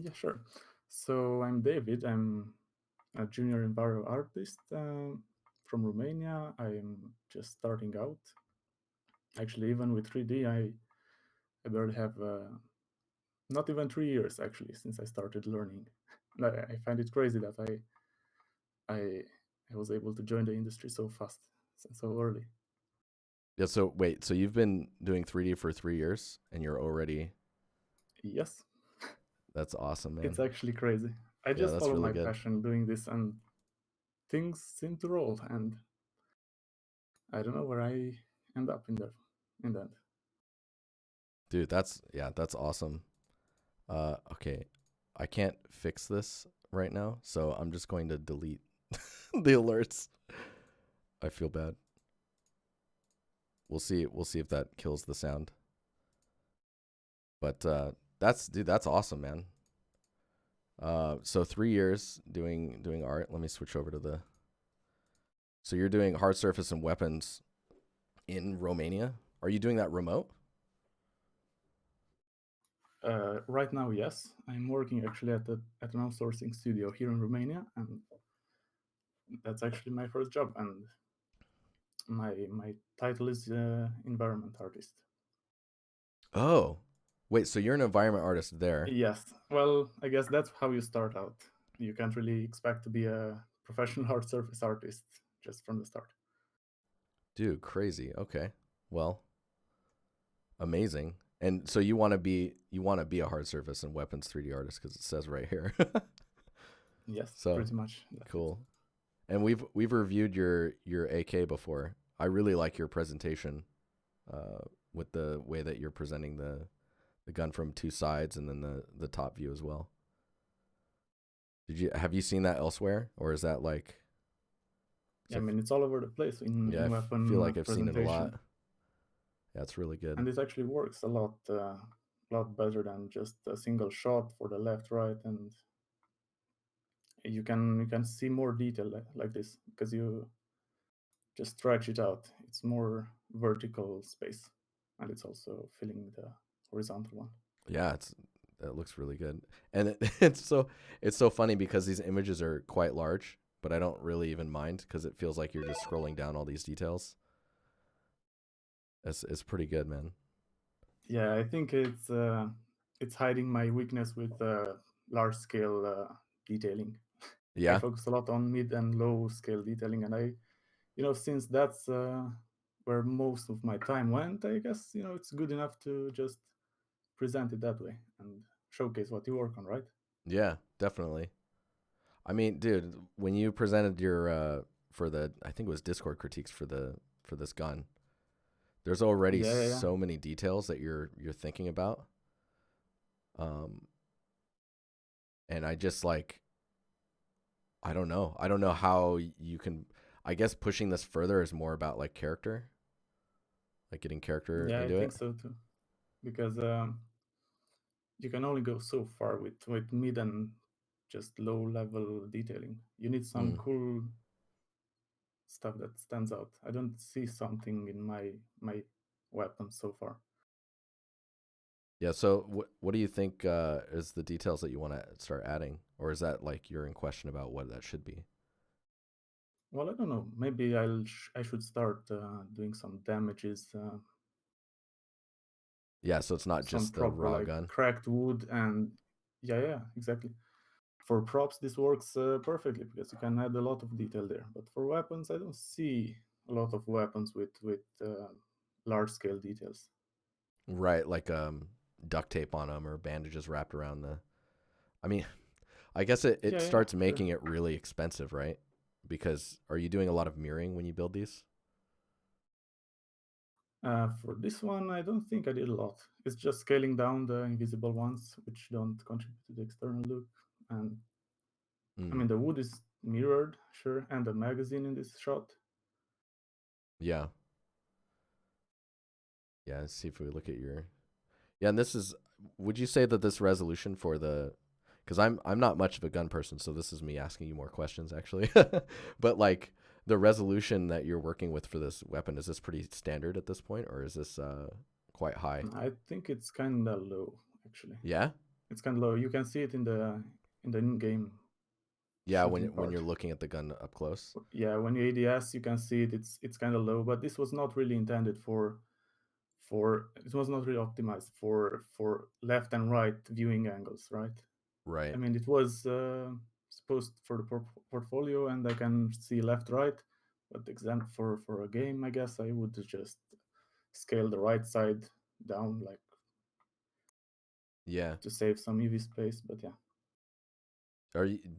Yeah, sure. So I'm David. I'm a junior enviro artist from Romania. I'm just starting out. Actually, even with 3D, I barely have not even 3 years actually since I started learning. I find it crazy that I I was able to join the industry so fast, so early. Yeah. So wait. So you've been doing 3D for 3 years, and you're already. Yes, That's awesome, man. it's actually crazy. I Yeah, just that's follow really my good, passion doing this, and things seem to roll. And I don't know where I end up in the end. dude. That's awesome. Okay, I can't fix this right now, so I'm just going to delete the alerts. I feel bad. We'll see. We'll see if that kills the sound. But that's awesome, man. So 3 years doing art. Let me switch over to the. So you're doing hard surface and weapons in Romania. Are you doing that remote? Right now, yes, I'm working actually at an outsourcing studio here in Romania, and that's actually my first job. And my title is environment artist. Oh, wait. So you're an environment artist there, Yes, well, I guess that's how you start out. You can't really expect to be a professional hard surface artist just from the start. dude. Crazy. Okay. Well, amazing. And so you want to be a hard surface and weapons 3D artist because it says right here. Yes, So pretty much that's it. cool. And we've reviewed your AK before. I really like your presentation, uh, with the way that you're presenting the gun from two sides and then the top view as well. Have you seen that elsewhere, or is that like? Yeah, I 'Cause mean, it's all over the place yeah, in feel weapon like I've seen it a presentation, lot. Yeah, it's really good. and it actually works lot better than just a single shot for the left, right, and you can see more detail like this because you just stretch it out. It's more vertical space, and it's also filling the horizontal one. Yeah, that looks really good, and it's so funny because these images are quite large, but I don't really even mind because it feels like you're just scrolling down all these details. It's pretty good, man. Yeah, I think it's hiding my weakness with large scale detailing. I Yeah, focus a lot on mid and low scale detailing, and since that's where most of my time went, I guess it's good enough to just present it that way and showcase what you work on, right? yeah, definitely. I mean, dude, when you presented your for the I think it was Discord critiques for this gun, there's already Yeah, yeah, yeah. so many details that you're thinking about. Um, and I just like I don't know. I don't know how you can. I guess pushing this further is more about like character, like getting character Yeah, I into think it. so too. Because you can only go so far with mid and just low level detailing. You need some Mm. cool stuff that stands out. I don't see something in my weapon so far. Yeah. So what do you think is the details that you want to start adding, or is that like you're in question about what that should be? Well, I don't know. Maybe I should start doing some damages, Yeah. So it's not some just the proper raw like gun. cracked wood, and yeah, yeah, exactly. For props, this works perfectly because you can add a lot of detail there. But for weapons, I don't see a lot of weapons with large scale details. Right. Like duct tape on them or bandages wrapped around the. I mean, I guess it Yeah, yeah, starts sure. making it really expensive, right? Because are you doing a lot of mirroring when you build these? For this one, I don't think I did a lot. It's just scaling down the invisible ones, which don't contribute to the external look. And I Mm. mean, the wood is mirrored, sure, and the magazine in this shot. Yeah. Yeah. Let's see if we look at your. Yeah, and this is. Would you say that this resolution for the? Because I'm not much of a gun person, so this is me asking you more questions actually. But like the resolution that you're working with for this weapon, is this pretty standard at this point, or is this quite high? I think it's kind of low, actually. Yeah. It's kind of low. You can see it in the in-game Yeah, shooting when part. you're looking at the gun up close. Yeah, when you ADS, you can see it. It's kind of low, but this was not really intended for. It was not really optimized for left and right viewing angles, right? I Right. mean, it was supposed for the portfolio, and I can see left, right. But example for a game, I guess I would just scale the right side down, like Yeah. to save some EV space. But yeah,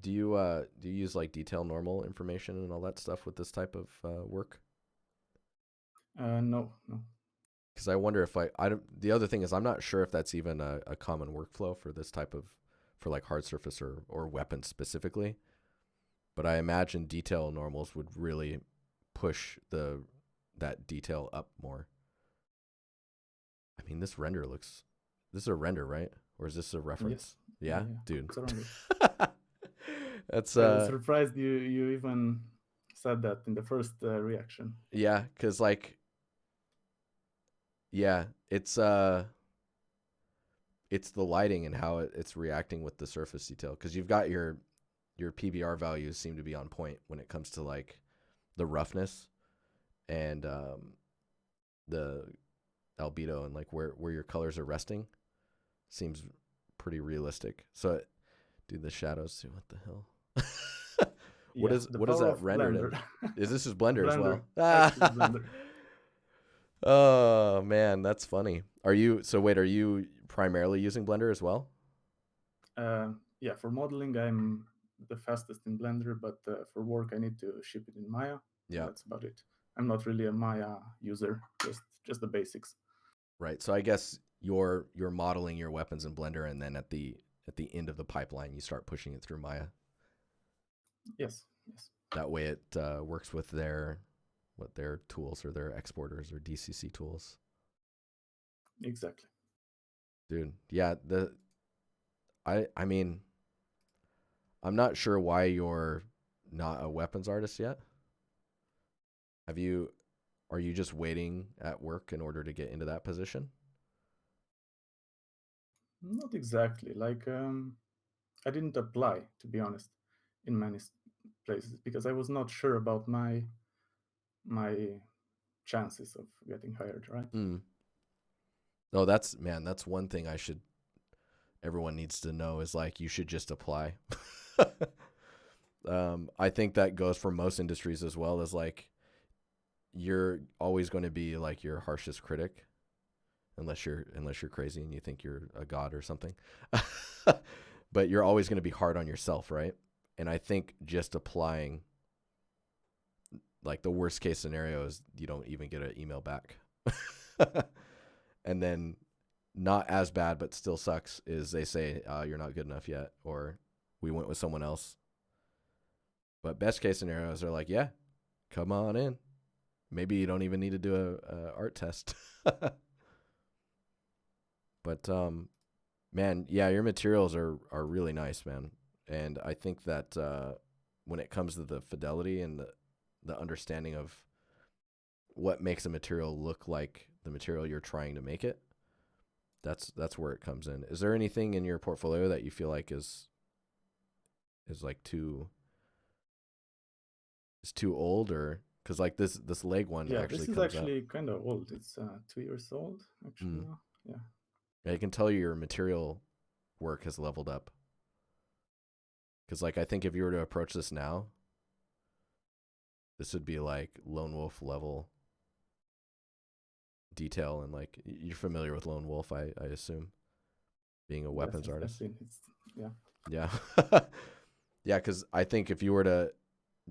Do you use like detail normal information and all that stuff with this type of work? no, no. Because I wonder if I don't. The other thing is I'm not sure if that's even a common workflow for this type of for like hard surface or weapons specifically. But I imagine detail normals would really push the that detail up more. I mean, this render looks. This is a render, right? Or is this a Yes, reference? yeah, Yeah, yeah. dude. It's around it. That's I was surprised you even said that in the first reaction. yeah, cuz like yeah, it's the lighting and how it's reacting with the surface detail cuz you've got your PBR values seem to be on point when it comes to like the roughness and the albedo and like where your colors are resting seems pretty realistic. So dude, the shadows too, what the hell? Yeah, the What is power that of rendered Blender. in? Is this just Blender as Blender, well? actually Blender. Oh man, that's funny. Are you primarily using Blender as well? Yeah, for modeling, I'm the fastest in Blender, but for work, I need to ship it in Maya, and Yeah. that's about it. I'm not really a Maya user, just the basics. Right. So I guess you're modeling your weapons in Blender and then at the end of the pipeline you start pushing it through Maya. Yes, yes, That way it works with their tools or their exporters or DCC tools. exactly. Dude, yeah, the I mean, I'm not sure why you're not a weapons artist yet. Have you Are you just waiting at work in order to get into that position? Not exactly. Like, I didn't apply, to be honest, in many places because I was not sure about my chances of getting hired. Right? Mm. No, that's man, that's one thing I should everyone needs to know is like you should just apply. I think that goes for most industries as well as like you're always going to be like your harshest critic unless you're crazy and you think you're a god or something. But you're always going to be hard on yourself, right? And I think just applying like the worst case scenario is you don't even get an email back. And then not as bad but still sucks is they say you're not good enough yet or we went with someone else. But best case scenarios are like, yeah, come on in. Maybe you don't even need to do a art test. But man, yeah, your materials are really nice, man. And I think that when it comes to the fidelity and the understanding of what makes a material look like the material you're trying to make it, that's where it comes in. Is there anything in your portfolio that you feel like is like too old or because like this leg one Yeah, actually this is comes up. actually kind of old. It's 2 years old actually Mm. now. Yeah. I can tell your material work has leveled up because like I think if you were to approach this now, this would be like lone wolf level detail and like you're familiar with lone wolf, I assume, being a Yes, weapons yes, I've artist. seen it's yeah. Yeah. Yeah, because I think if you were to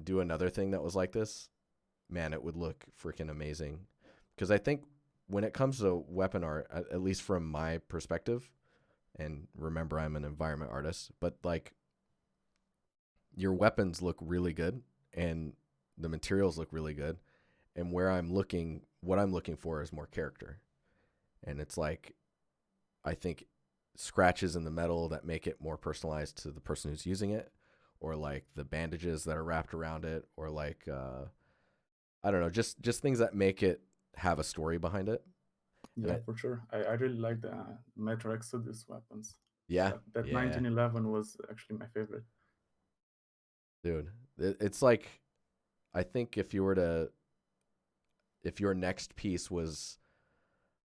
do another thing that was like this, man, it would look freaking amazing. Because I think when it comes to weapon art, at least from my perspective, and remember I'm an environment artist, but like your weapons look really good and the materials look really good. And what I'm looking for is more character. And it's like, I think scratches in the metal that make it more personalized to the person who's using it, or like the bandages that are wrapped around it, or like, I don't know, just things that make it have a story behind it. And Yeah, for sure. I really like the Metro Exodus weapons. Yeah, That yeah, 1911 was actually my favorite. dude. It's like I think if your next piece was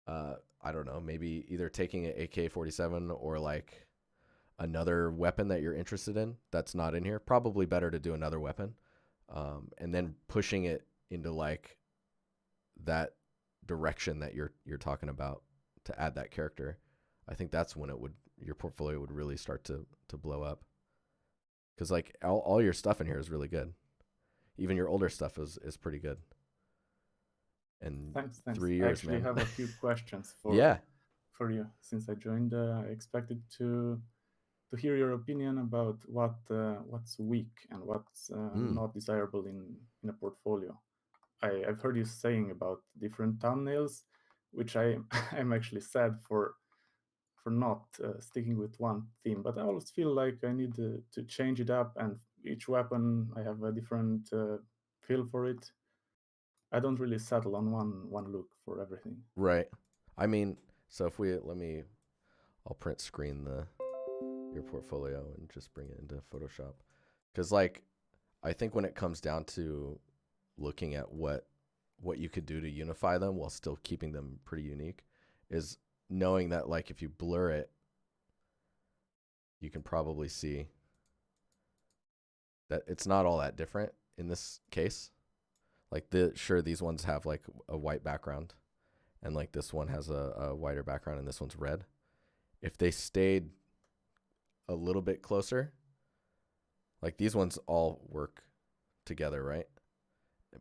I don't know, maybe either taking an AK-47 or like another weapon that you're interested in that's not in here, probably better to do another weapon, and then pushing it into like that direction that you're talking about to add that character. I think that's when it would your portfolio would really start to blow up because like all your stuff in here is really good. Even your older stuff is pretty good. And Thanks, thanks. 3 I years, actually man. have a few questions Yeah. for you. Since I joined, I expected to hear your opinion about what's weak and what's Mm. not desirable in a portfolio. I've heard you saying about different thumbnails, which I I'm actually sad for not sticking with one theme. But I always feel like I need to change it up, and each weapon I have a different feel for it. I don't really settle on one look for everything. Right. I mean, so if we let me, I'll print screen the your portfolio and just bring it into Photoshop. Because like, I think when it comes down to looking at what you could do to unify them while still keeping them pretty unique, is knowing that like if you blur it, you can probably see that it's not all that different in this case. Like these ones have like a white background, and like this one has a whiter background, and this one's red. If they stayed a little bit closer, like these ones all work together, right?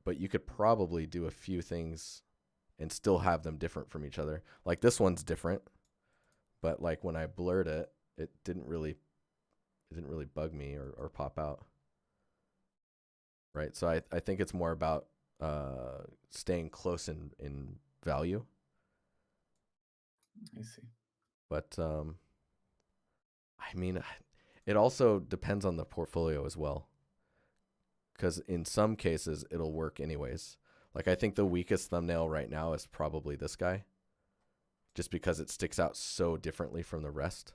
But you could probably do a few things and still have them different from each other. Like this one's different, but like when I blurred it, it didn't really bug me or pop out. Right. So I think it's more about staying close in value. I see. But I mean, it also depends on the portfolio as well. Because in some cases, it'll work anyways. Like, I think the weakest thumbnail right now is probably this guy, just because it sticks out so differently from the rest.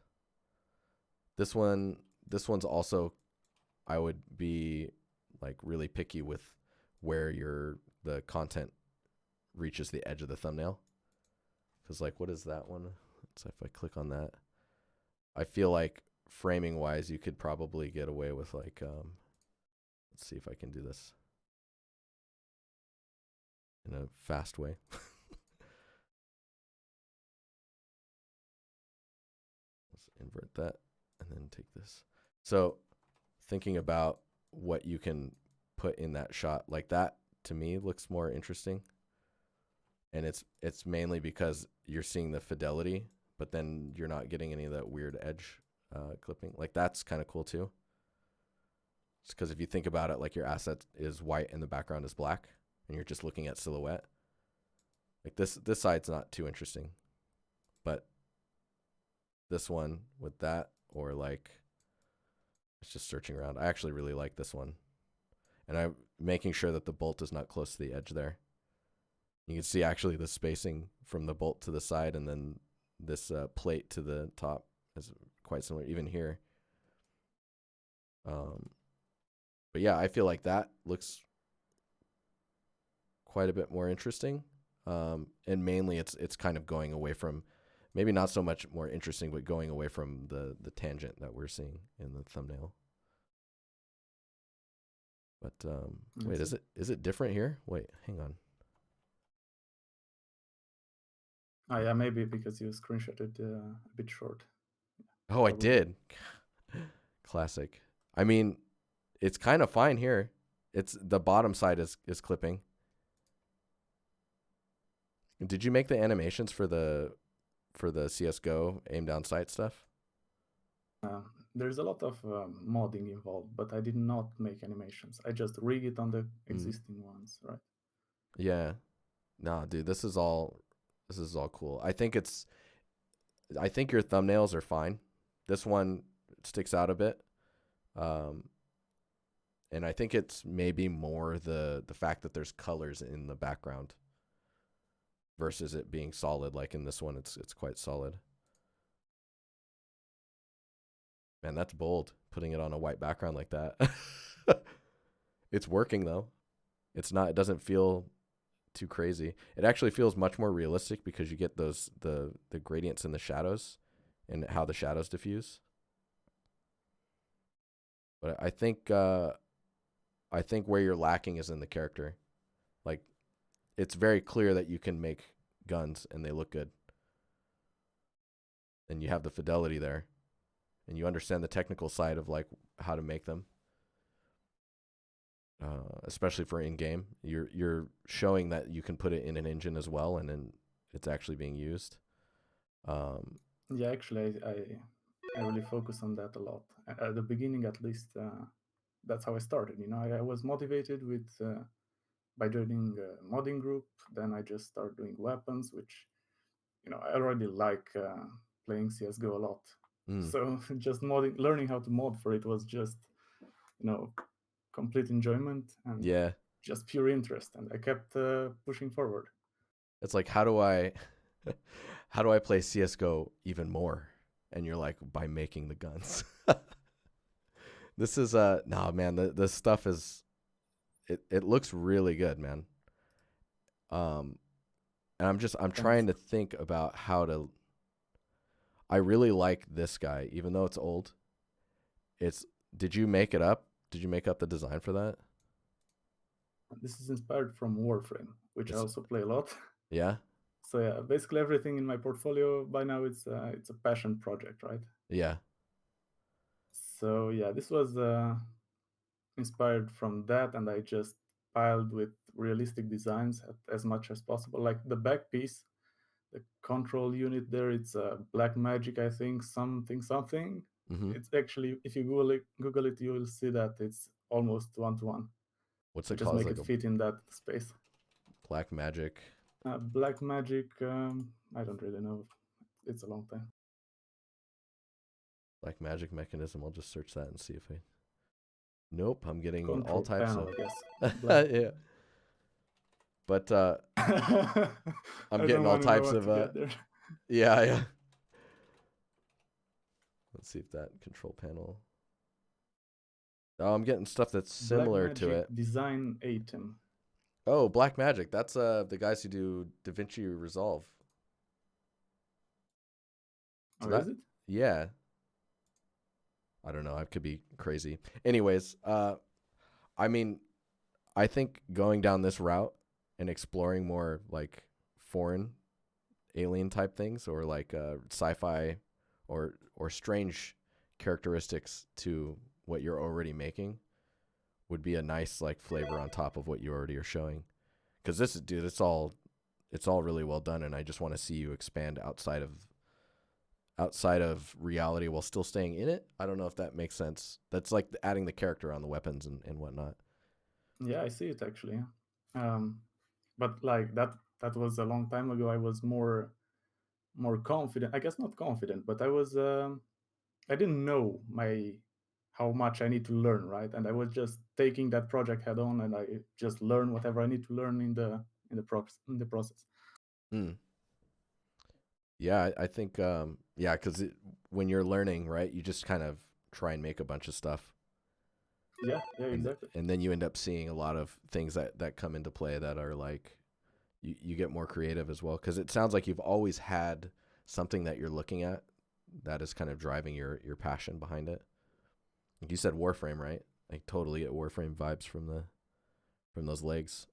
This one, this one's also, I would be like really picky with where the content reaches the edge of the thumbnail. Because, like, what is that one? So if I click on that, I feel like framing wise, you could probably get away with like, let's see if I can do this in a fast way. Let's invert that and then take this. So thinking about what you can put in that shot, like that to me looks more interesting. And it's mainly because you're seeing the fidelity, but then you're not getting any of that weird edge clipping. Like that's kind of cool too. Just because if you think about it, like your asset is white and the background is black, and you're just looking at silhouette. Like this side's not too interesting, but this one with that, or like it's just searching around. I actually really like this one, and I'm making sure that the bolt is not close to the edge there. You can see actually the spacing from the bolt to the side, and then this plate to the top is quite similar, even here. Um, but yeah, I feel like that looks quite a bit more interesting. And mainly it's kind of going away from maybe not so much more interesting, but going away from the tangent that we're seeing in the thumbnail. But I wait, see. is it different here? Wait, hang on. Ah, yeah, maybe because you screenshotted a bit short. Oh, I Probably. did. Classic. I mean, it's kind of fine here. It's the bottom side is clipping. Did you make the animations for the CS:GO aim down sight stuff? Uh, there's a lot of modding involved, but I did not make animations. I just rig it on the Mm. existing ones, right? Yeah. Nah, dude, this is all cool. I think your thumbnails are fine. This one sticks out a bit. Um, and I think it's maybe more the fact that there's colors in the background versus it being solid. Like in this one, it's quite solid. Man, that's bold, putting it on a white background like that. It's working though. It's not. It doesn't feel too crazy. It actually feels much more realistic because you get those the gradients in the shadows and how the shadows diffuse. But I think where you're lacking is in the character. Like it's very clear that you can make guns and they look good, and you have the fidelity there, and you understand the technical side of like how to make them. Especially for in game, you're showing that you can put it in an engine as well, and then it's actually being used. Um, Yeah, actually, I really focus on that a lot. At the beginning, at least, that's how I started. You know, I was motivated with by joining a modding group. Then I just started doing weapons, which you know I already like playing CS:GO a lot. mm, So just modding, learning how to mod for it was just you know complete enjoyment and yeah, just pure interest, and I kept pushing forward. it's like how do I play CS:GO even more? And you're like by making the guns. This is no man. This stuff is it looks really good, man. Um, and I'm Thanks. trying to think about how to. I really like this guy, even though it's old. It's did you make it up? Did you make up the design for that? This is inspired from Warframe, which I It's also play a lot. yeah, So yeah, basically everything in my portfolio by now it's a passion project, right? yeah. So yeah, this was inspired from that, and I just piled with realistic designs as much as possible. Like the back piece, the control unit there, it's black magic, I think, something something. Mm-hmm. It's actually, if you Google it, you will see that it's almost one to one. What's I it just called? It's make like it a fit in that space. black magic, Black magic, I don't really know. It's a long time. black magic mechanism. I'll just search that and see if I. Nope, I'm getting all Control types panel, of. I guess. Black. Yeah, but I I'm getting don't all want to know types what of. to get there. Yeah, yeah. Let's see if that control panel. Oh, I'm getting stuff that's Black similar to magic it. design item. Oh, black magic. That's the guys who do DaVinci Resolve. So Oh, is that it? yeah. I don't know. I could be crazy. Anyways, I mean, I think going down this route and exploring more like foreign alien type things or like sci-fi or strange characteristics to what you're already making would be a nice like flavor on top of what you already are showing. Because this is, dude, it's all really well done, and I just want to see you expand outside of reality while still staying in it. I don't know if that makes sense. That's like adding the character on the weapons and whatnot. Yeah, I see it actually. But like that was a long time ago. I was more confident. I guess not confident, but I didn't know my how much I need to learn, right? And I was just taking that project head on, and I just learn whatever I need to learn in the process. Mm. Yeah, I think yeah, because when you're learning, right, you just kind of try and make a bunch of stuff, Yeah, yeah, and exactly. and then you end up seeing a lot of things that come into play that are like you get more creative as well. Because it sounds like you've always had something that you're looking at that is kind of driving your passion behind it. Like you said Warframe, right? Like totally get Warframe vibes from those legs.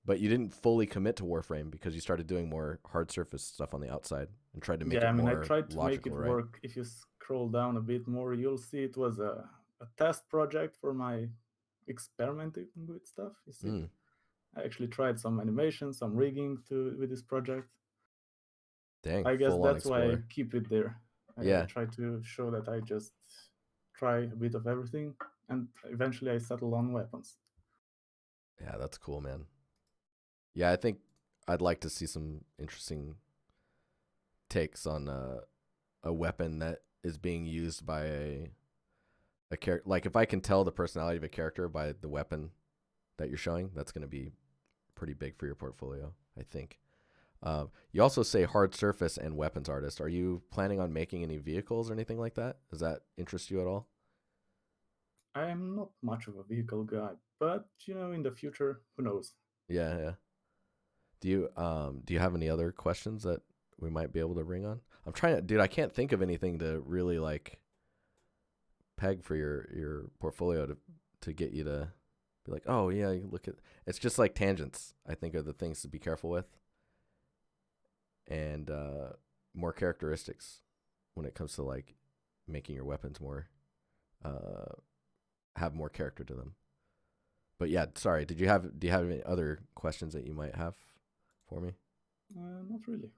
But you didn't fully commit to Warframe because you started doing more hard surface stuff on the outside and tried to make Yeah, it I mean, I more tried to make logical, it right? work. If you scroll down a bit more, you'll see it was a test project for my experimenting with stuff. You see, Mm, I actually tried some animation, some rigging to with this project. dang, I guess full on that's why I explorer. keep it there. I Yeah, try to show that I just try a bit of everything, and eventually I settle on weapons. yeah, that's cool, man. Yeah, I think I'd like to see some interesting takes on a weapon that is being used by a character. Like if I can tell the personality of a character by the weapon that you're showing, that's going to be pretty big for your portfolio, I think. You also say hard surface and weapons artist. Are you planning on making any vehicles or anything like that? Does that interest you at all? I am not much of a vehicle guy, but in the future, who knows? Yeah, yeah. Do you have any other questions that we might be able to ring on? I'm trying to, dude. I can't think of anything to really like peg for your portfolio to get you to be like, oh yeah, you look at. It's just like tangents. I think are the things to be careful with, and more characteristics when it comes to like making your weapons more uh, have more character to them. But yeah, sorry. Do you have any other questions that you might have for me? Not really.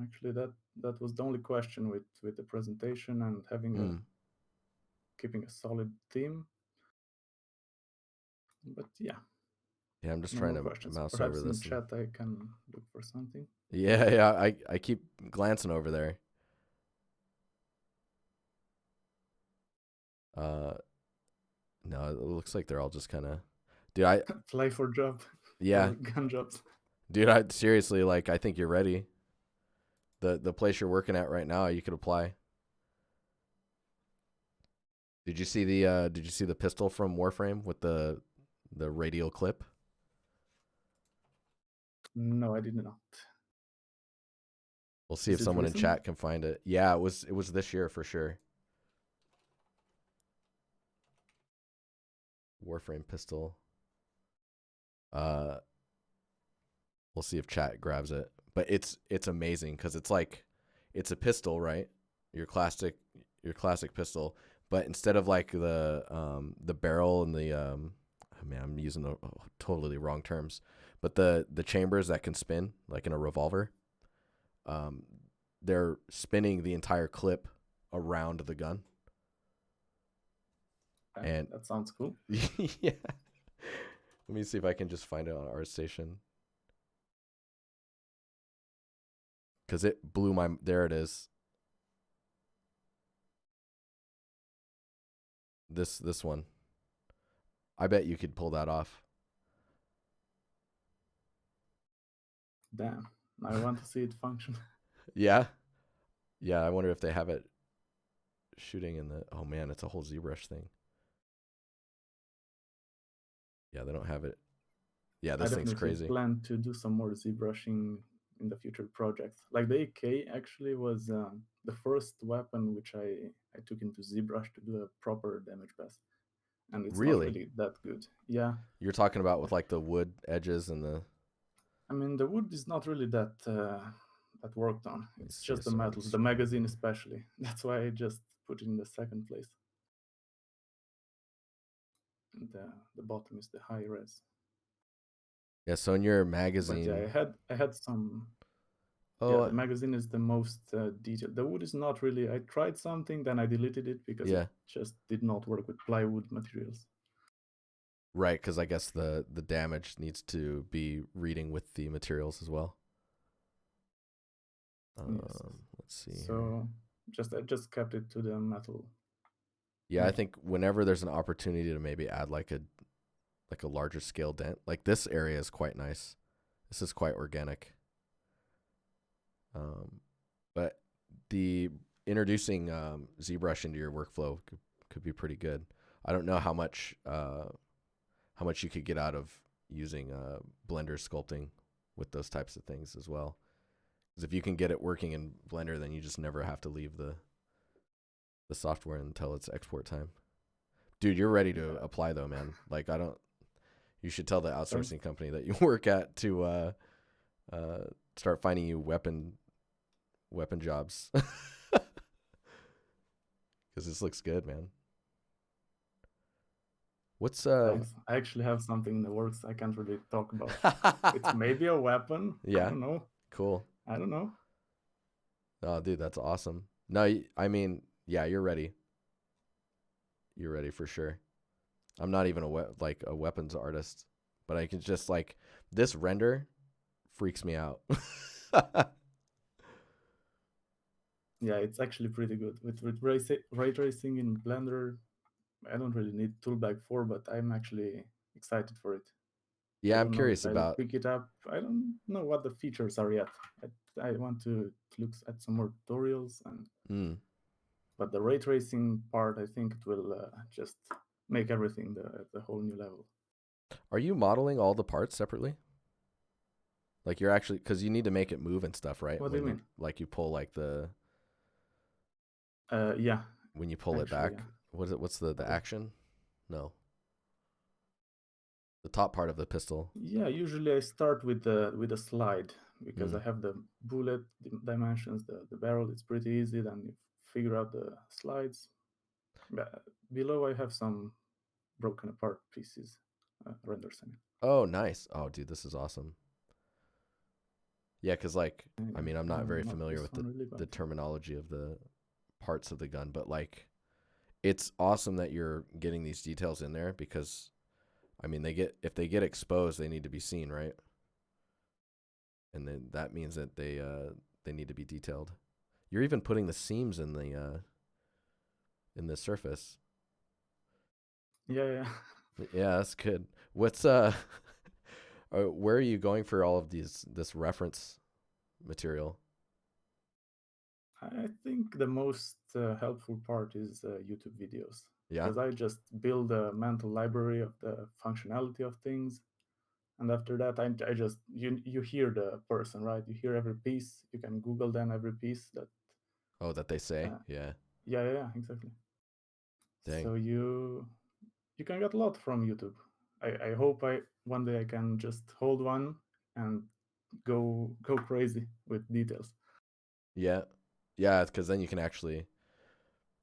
Actually, that was the only question with the presentation and having a Mm. keeping a solid theme. But yeah, Yeah, I'm just no trying more to questions. mouse over Perhaps in this and chat I can look for something. yeah, yeah. I keep glancing over there. Uh, no, it looks like they're all just kind of, dude. Apply for job Yeah, for gun jobs. dude. I seriously like. I think you're ready. The place you're working at right now, you could apply. Did you see the pistol from Warframe with the radial clip? No, I did not. We'll see if Is it someone in recent? chat can find it. Yeah, it was this year for sure. Warframe pistol. Uh, we'll see if chat grabs it. But it's amazing because it's like it's a pistol, right? Your classic your classic pistol, but instead of like the barrel and the oh man, I'm using the totally wrong terms, but the chambers that can spin like in a revolver, um, they're spinning the entire clip around the gun, and That sounds cool. yeah. Let me see if I can just find it on our station because it blew my. There it is. This one. I bet you could pull that off. Damn, I want to see it function. Yeah, yeah. I wonder if they have it shooting in the. Oh man, it's a whole ZBrush thing. Yeah, they don't have it. Yeah, I this thing's definitely crazy. plan to do some more ZBrushing in the future projects. Like the AK actually was the first weapon which I took into ZBrush to do a proper damage pass, and it's not Really, really that good. Yeah, you're talking about with like the wood edges and the. I mean the wood is not really that worked on. Let me It's see. just the Sorry, I'm metals, the scrolling magazine here. especially. That's why I just put it in the second place. And the bottom is the high res. Yeah, so in your But yeah, magazine. I had some. Yeah, Oh, the magazine is the most detailed. The wood is not really. I tried something, then I deleted it because it yeah, just did not work with plywood materials. right. Because I guess the damage needs to be reading with the materials as well. Yes. Let's see here. So I just kept it to the metal Yeah, I metal. think whenever there's an opportunity to maybe add like a larger scale dent, like this area is quite nice. This is quite organic. Um, but the introducing ZBrush into your workflow could be pretty good. I don't know how much you could get out of using Blender sculpting with those types of things as well. Because if you can get it working in Blender, then you just never have to leave the software until it's export time. Dude, you're ready to Yeah. apply though, man. Like I don't. You should tell the Thanks. outsourcing company that you work at to uh, start finding you weapon jobs because this looks good, man. What's Thanks. I actually have something in the works I can't really talk about. It's maybe a weapon. I yeah, don't know. cool. I don't know. Oh, dude, that's awesome. No, I mean, yeah, you're ready. You're ready for sure. I'm not even like a weapons artist, but I can just like this render freaks me out. Yeah, it's actually pretty good with ray tracing in Blender. I don't really need Toolbag 4, but I'm actually excited for it. Yeah, I I'm don't know curious if I'll about. pick it up. I don't know what the features are yet. I want to look at some more tutorials, Mm. but the ray tracing part, I think it will just make everything the whole new level. Are you modeling all the parts separately? Like you're actually, because you need to make it move and stuff, right? What do you When you mean? like you pull like the Yeah, when you pull it actually, yeah. back. What is it? What's the Uh, action? No, the top part of the pistol. yeah, usually I start with the slide because I Mm. have the bullet dimensions, the barrel. It's pretty easy. Then you figure out the slides. Below I have some broken apart pieces, renders. Oh, nice. Oh, dude, this is awesome. Yeah, because like I mean, I'm not very Not familiar this with one really, but the terminology of the parts of the gun, but like it's awesome that you're getting these details in there because I mean, they get if they get exposed, they need to be seen, right? And then that means that they need to be detailed. You're even putting the seams in the surface. yeah, yeah. Yeah, that's good. What's where are you going for all of this reference material? I think the most helpful part is YouTube videos Yeah. because I just build a mental library of the functionality of things, and after that, I just you hear the person, right? You hear every piece. You can Google then every piece that. Oh, that they say. Uh, Yeah. yeah, yeah, yeah, exactly. Dang. So you can get a lot from YouTube. I hope I one day I can just hold one and go crazy with details. Yeah. Yeah, because then you can actually.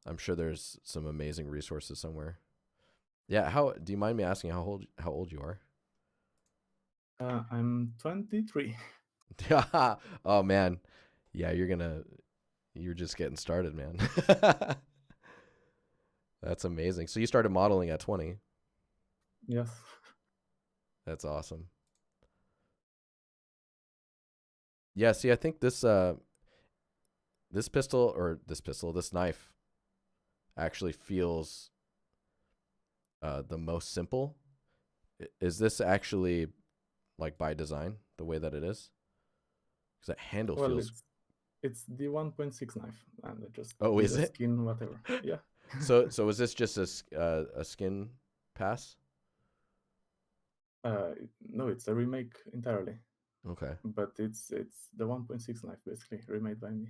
I'm sure there's some amazing resources somewhere. Yeah. How do you mind me asking how old you are? I'm 23. Oh man. Yeah, you're just getting started, man. That's amazing. So you started modeling at 20. Yes. That's awesome. Yeah, see, I think this knife actually feels the most simple. Is this actually like by design the way that it is? Because that handle Well, feels. it's the 1.6 knife, and I just Oh, did is a it? skin whatever. Yeah. So is this just a skin pass? No, it's a remake entirely, Okay. but it's the 1.6 knife basically remade by me.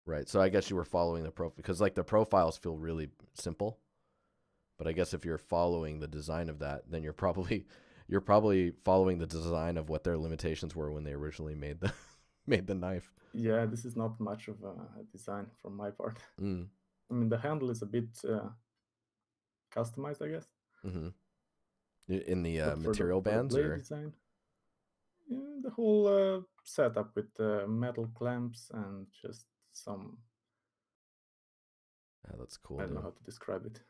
Right. So I guess you were following the profile because like the profiles feel really simple. But I guess if you're following the design of that, then you're probably following the design of what their limitations were when they originally made the made the knife. Yeah, this is not much of a design from my part. Mm. I mean, the handle is a bit customized, I guess, Mm-hmm. In the but material for the bands, blade or design, yeah, the whole setup with metal clamps and just some, yeah, that's I cool, don't know dude. how to describe it.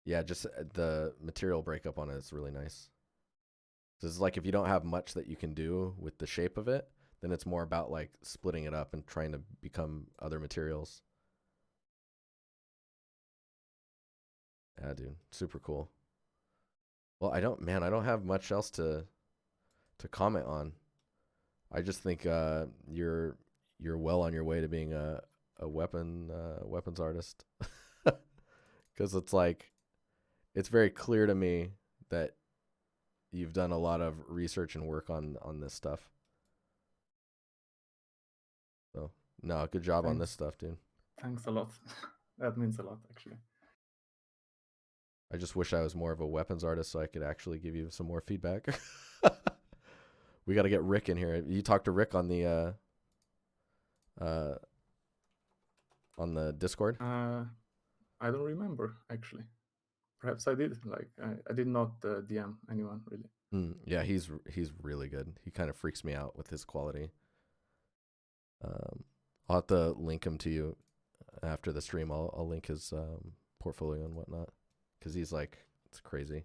Yeah, just the material breakup on it is really nice. So it's like if you don't have much that you can do with the shape of it, then it's more about like splitting it up and trying to become other materials. Yeah, dude, super cool. Well, I don't have much else to comment on. I just think you're well on your way to being a weapons artist because it's like it's very clear to me that you've done a lot of research and work on this stuff. So no, good job on this Thanks, stuff, dude. thanks a lot. That means a lot, actually. I just wish I was more of a weapons artist so I could actually give you some more feedback. We got to get Rick in here. You talked to Rick uh, on the Discord. Uh, I don't remember actually. Perhaps I did. Like I did not DM anyone really. Yeah, he's really good. He kind of freaks me out with his quality. Um, I'll have to link him to you after the stream. I'll link his portfolio and whatnot because he's like it's crazy.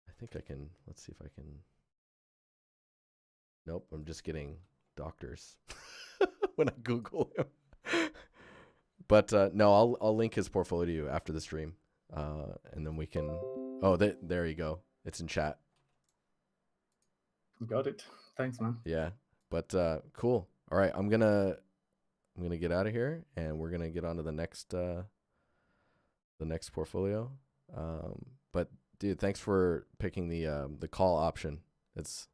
I think I can. Let's see if I can. Nope, I'm just getting doctors when I Google him. But no, I'll link his portfolio to you after the stream, and then we can Oh, there you go. It's in chat. Got it. Thanks, man. Yeah. But cool. All right, I'm gonna get out of here, and we're gonna get on to the next portfolio. But dude, thanks for picking the call option. It's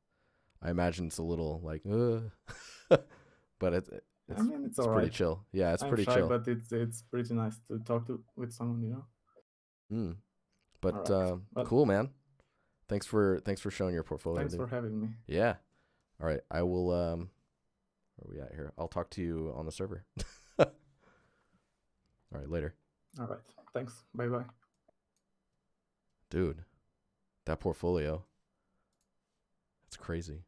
I imagine it's a little like, but I mean, it's it's all pretty right. chill. Yeah, it's I'm pretty shy, chill. but it's pretty nice to talk to with someone, you know. Mm. All But right. Well, cool, man. Thanks for showing your portfolio, thanks dude. for having me. Yeah. All right. I will. Where are we at here? I'll talk to you on the server. All right. Later, All right. Thanks. Bye bye. dude. That portfolio. It's crazy.